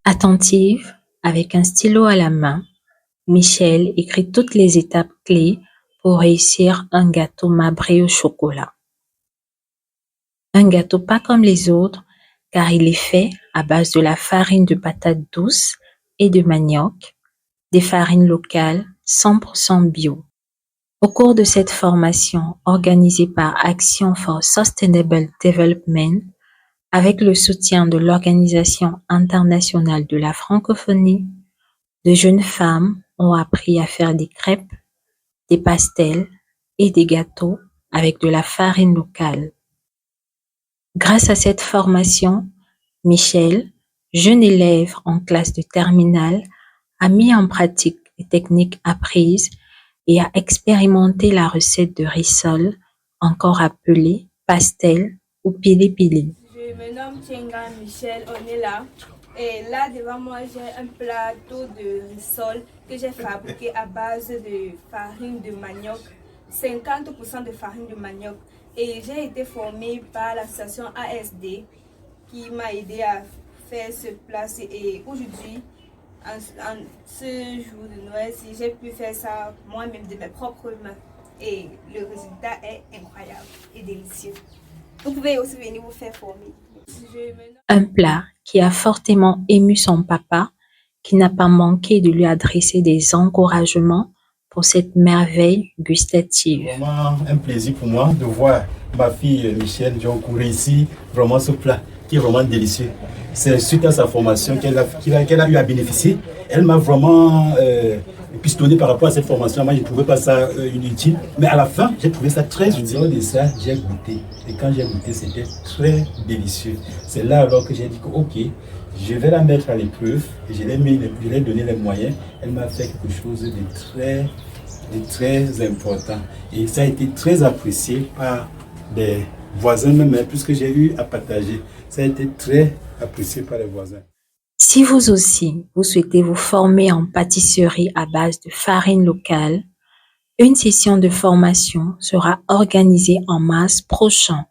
Attentive, avec un stylo à la main, Michelle écrit toutes les étapes clés pour réussir un gâteau marbré au chocolat. Un gâteau pas comme les autres, car il est fait à base de la farine de patates douces et de manioc, des farines locales 100% bio. Au cours de cette formation organisée par Action for Sustainable Development, avec le soutien de l'Organisation internationale de la francophonie, de jeunes femmes ont appris à faire des crêpes, des pastels et des gâteaux avec de la farine locale. Grâce à cette formation, Michelle, jeune élève en classe de terminale, a mis en pratique les techniques apprises et a expérimenté la recette de rissole, encore appelée pastel ou pili-pili. Je me nomme Tienga Michelle, on est là. Et là, devant moi, j'ai un plateau de rissole que j'ai fabriqué à base de farine de manioc, 50% de farine de manioc. Et j'ai été formée par l'association ASD qui m'a aidé à faire ce plat. Et aujourd'hui, en ce jour de Noël, j'ai pu faire ça moi-même de mes propres mains. Et le résultat est incroyable et délicieux. Vous pouvez aussi venir vous faire former. Un plat qui a fortement ému son papa, qui n'a pas manqué de lui adresser des encouragements pour cette merveille gustative. C'est vraiment un plaisir pour moi de voir ma fille Michelle Dioncourt réussir vraiment ce plat qui est vraiment délicieux. C'est suite à sa formation qu'elle a eu à bénéficier. Elle m'a vraiment pistonné par rapport à cette formation. Moi, je ne trouvais pas ça inutile. Mais à la fin, j'ai trouvé ça très utile. Lors de ça, j'ai goûté. Et quand j'ai goûté, c'était très délicieux. C'est là alors que j'ai dit que, ok, je vais la mettre à l'épreuve. Et je lui ai donné les moyens. Elle m'a fait quelque chose de très important. Et ça a été très apprécié par des voisins même, puisque j'ai eu à partager. Ça a été très apprécié par les voisins. Si vous aussi, vous souhaitez vous former en pâtisserie à base de farine locale, une session de formation sera organisée en mars prochain.